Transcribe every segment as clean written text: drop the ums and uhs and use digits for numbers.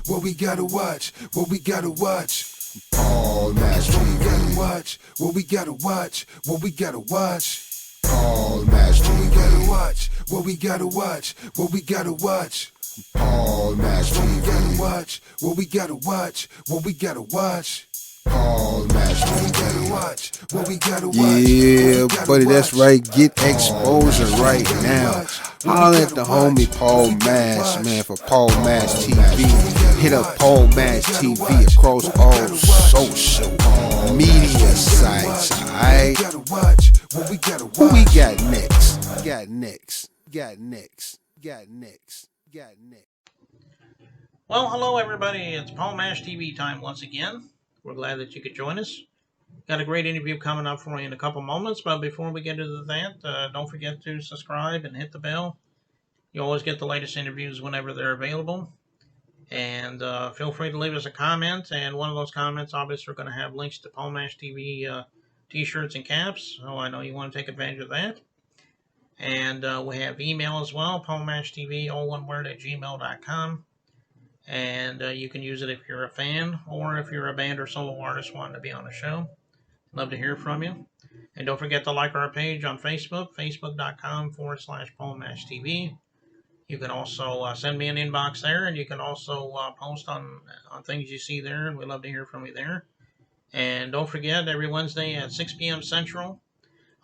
what we gotta watch, what we gotta watch. Paul Match What we gotta TV. watch, what we gotta watch, what we gotta watch. Paul Match What we gotta TV. watch, what we gotta watch, what we gotta watch. Paul Match What we gotta TV. watch, what we gotta watch, what we gotta watch. Paul Match What we TV. gotta watch, what we gotta watch. Yeah, buddy, that's right. Get Paul exposure Match right TV. now. Holler at the homie Paul Mash, man, for Paul Mash TV. Hit up Paul Mash TV across all social media sites, alright? Gotta watch, what we gotta watch. Who we got next? Got next. Got next. Got next. Got next. Well, hello everybody. It's Paul Mash TV time once again. We're glad that you could join us. Got a great interview coming up for you in a couple moments, but before we get into that, don't forget to subscribe and hit the bell. You always get the latest interviews whenever they're available. And feel free to leave us a comment, and one of those comments obviously are going to have links to Paul Mash TV t-shirts and caps, so I know you want to take advantage of that. And we have email as well, paulmashtv, all one word, at gmail.com. And you can use it if you're a fan or if you're a band or solo artist wanting to be on the show. Love to hear from you. And don't forget to like our page on Facebook, facebook.com/PaulMashTV. You can also send me an inbox there, and you can also post on things you see there, and we love to hear from you there. And don't forget, every Wednesday at 6 p.m. Central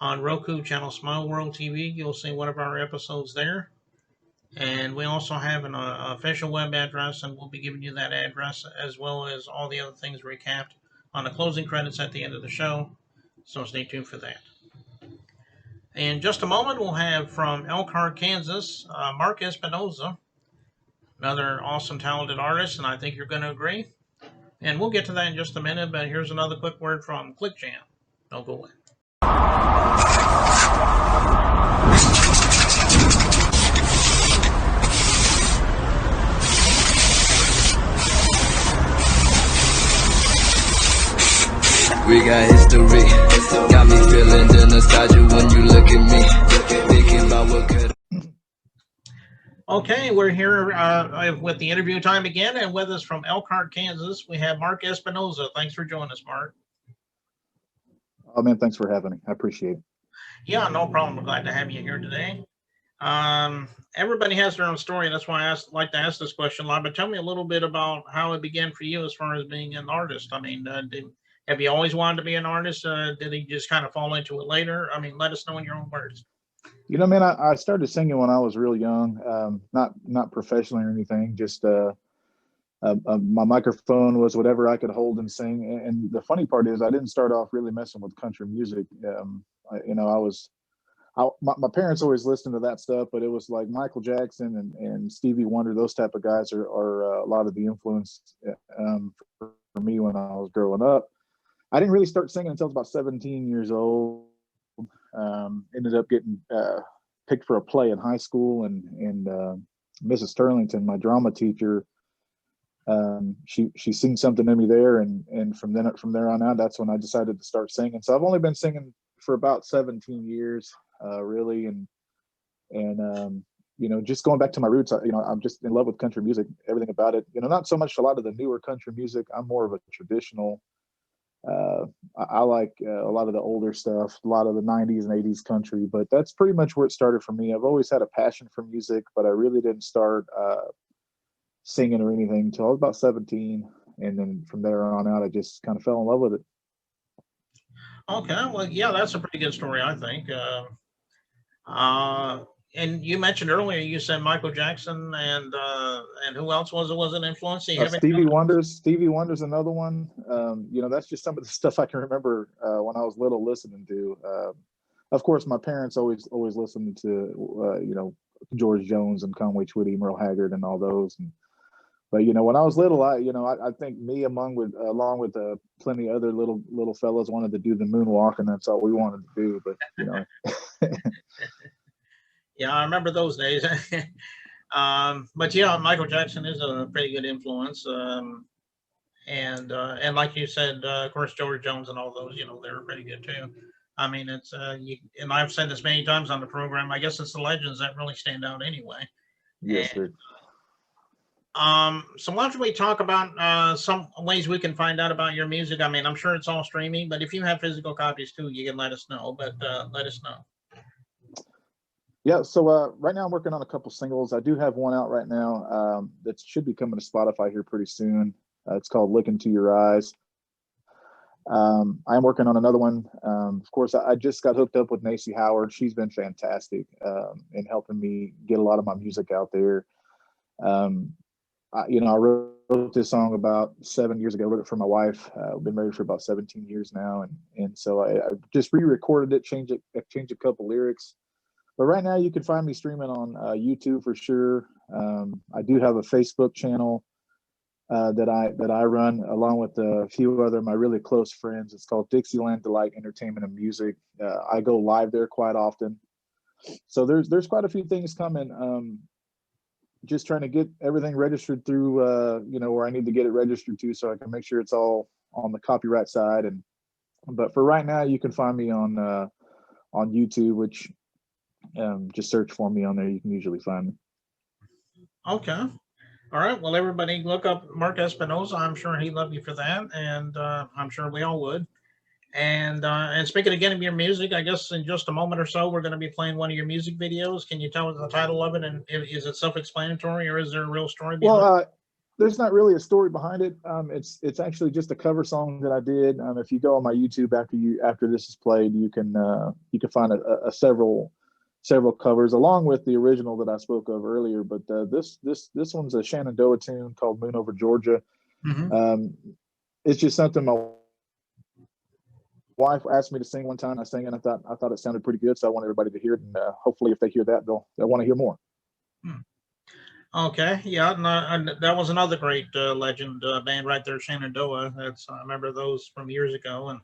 on Roku channel Smile World TV, you'll see one of our episodes there. And we also have an official web address, and we'll be giving you that address as well as all the other things recapped on the closing credits at the end of the show. So stay tuned for that. In just a moment, we'll have from Elkhart, Kansas, Mark Espinoza, another awesome, talented artist, and I think you're going to agree. And we'll get to that in just a minute, but here's another quick word from Click Jam. Don't go away. We got history, got me feeling the nostalgia when you look at me, thinking about what could. Okay, we're here with the interview time again, and with us from Elkhart, Kansas, we have Mark Espinoza. Thanks for joining us, Mark. Oh man, thanks for having me. I appreciate it. Yeah, no problem. We're glad to have you here today. Everybody has their own story. That's why I like to ask this question a lot. But tell me a little bit about how it began for you as far as being an artist. I mean, have you always wanted to be an artist? Did you just kind of fall into it later? I mean, let us know in your own words. You know, man, I started singing when I was real young, not professionally or anything. Just my microphone was whatever I could hold and sing. And the funny part is, I didn't start off really messing with country music. My parents always listened to that stuff, but it was like Michael Jackson and Stevie Wonder. Those type of guys are a lot of the influence for me when I was growing up. I didn't really start singing until I was about 17 years old. Ended up getting picked for a play in high school, and Mrs. Turlington, my drama teacher, she seen something in me there, and from there on out, that's when I decided to start singing. So I've only been singing for about 17 years, really, and just going back to my roots, I'm just in love with country music, everything about it. Not so much a lot of the newer country music. I'm more of a traditional. I like a lot of the older stuff, a lot of the 90s and 80s country, but that's pretty much where it started for me. I've always had a passion for music, but I really didn't start singing or anything until I was about 17. And then from there on out, I just kind of fell in love with it. Okay, well, yeah, that's a pretty good story, I think. And you mentioned earlier, you said Michael Jackson and who else was an influence? Stevie Wonder's another one. That's just some of the stuff I can remember when I was little listening to. Of course, my parents always listened to George Jones and Conway Twitty, Merle Haggard, and all those. But when I was little, I think me along with plenty of other little fellows wanted to do the moonwalk, and that's all we wanted to do. But Yeah, I remember those days. But yeah, Michael Jackson is a pretty good influence. And like you said, of course, George Jones and all those, they were pretty good too. I mean, it's and I've said this many times on the program. I guess it's the legends that really stand out anyway. Yes, sir. So why don't we talk about some ways we can find out about your music? I mean, I'm sure it's all streaming, but if you have physical copies too, you can let us know. But let us know. Yeah, so right now I'm working on a couple singles. I do have one out right now that should be coming to Spotify here pretty soon. It's called Look Into Your Eyes. I'm working on another one. Of course, I just got hooked up with Nacy Howard. She's been fantastic in helping me get a lot of my music out there. I wrote this song about 7 years ago. I wrote it for my wife. I've been married for about 17 years now, and so I just re-recorded it, changed a couple lyrics. But right now, you can find me streaming on YouTube for sure. I do have a Facebook channel that I run along with a few other my really close friends. It's called Dixieland Delight Entertainment and Music. I go live there quite often. So there's quite a few things coming. Just trying to get everything registered through where I need to get it registered to, so I can make sure it's all on the copyright side. But for right now, you can find me on YouTube, which just search for me on there. You can usually find me. Okay. All right. Well, everybody look up Mark Espinoza. I'm sure he'd love you for that, and I'm sure we all would. And speaking again of your music, I guess in just a moment or so, we're going to be playing one of your music videos. Can you tell us the title of it, and is it self-explanatory, or is there a real story behind it? Well, there's not really a story behind it. It's actually just a cover song that I did. If you go on my YouTube after this is played, you can find a several covers along with the original that I spoke of earlier. But this one's a Shenandoah tune called "Moon Over Georgia." Mm-hmm. It's just something my wife asked me to sing one time. I sang it. I thought it sounded pretty good, so I want everybody to hear it. And hopefully, if they hear that, they'll want to hear more. Okay, yeah, and that was another great legend band right there, Shenandoah. I remember those from years ago, and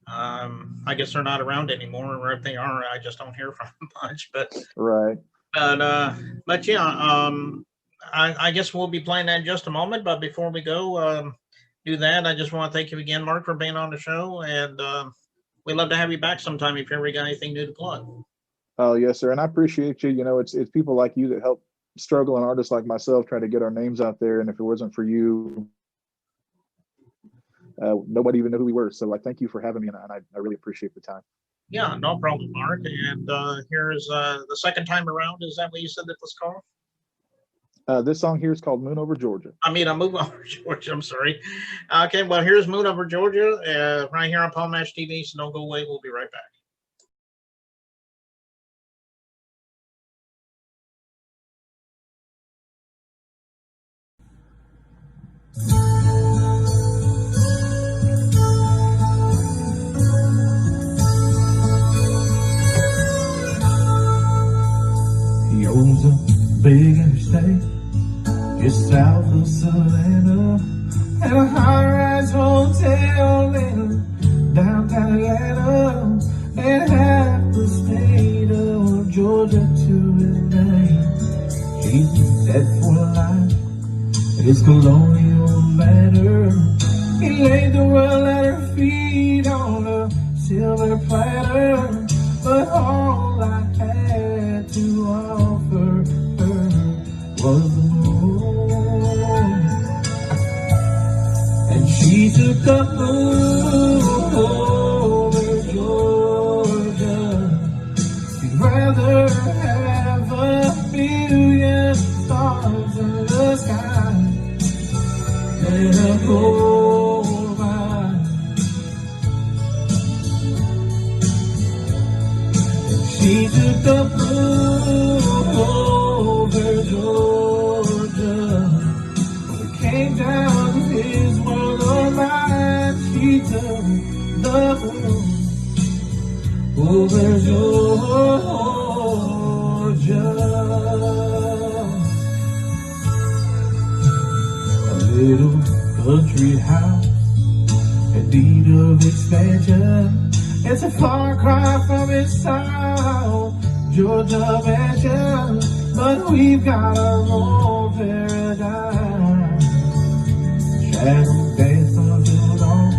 I guess they're not around anymore, or if they are, I just don't hear from them much. But right. But yeah, I guess we'll be playing that in just a moment. But before we go do that, I just want to thank you again, Mark, for being on the show, and we'd love to have you back sometime if you ever got anything new to plug. Oh yes, sir, and I appreciate you. It's people like you that help struggling artists like myself try to get our names out there, and if it wasn't for you, nobody even knew who we were. So thank you for having me, and I really appreciate the time. Yeah, no problem, Mark. And here's the second time around. Is that what you said that was called? This song here is called "Moon Over Georgia." Move Over Georgia. I'm sorry. Okay, well, here's "Moon Over Georgia" right here on Paul Match TV. So don't go away. We'll be right back. He owns a big interstate just south of Savannah, and a high-rise hotel in downtown Atlanta, and half the state of Georgia to his name. He's set for life at his colonial manor. He laid the world at her feet on a silver platter, but all I had to offer her was the moon. And she took the moon over Georgia. She'd rather have a million stars in the sky than a gold mine. She took the moon over Georgia. When it came down to his world of mine, she took the moon over Georgia. A little country house in need of expansion. It's a far cry from its South Georgia mansion, but we've got our own paradise. Shadows dance until dawn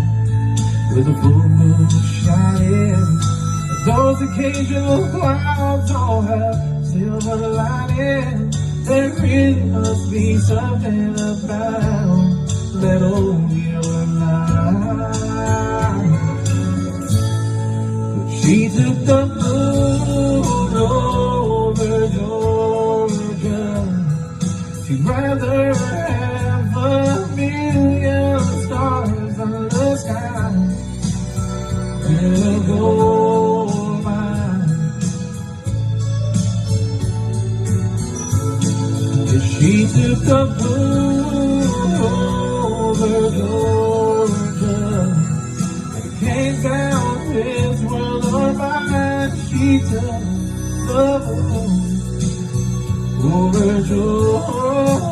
with a full moon shining. Those occasional clouds all have silver lining, There really must be something about that old your life. But she took the moon over Georgia. She'd rather have a million stars in the sky than a gold mine. She took the moon over Georgia and came down this world of mine. She took the moon over Georgia.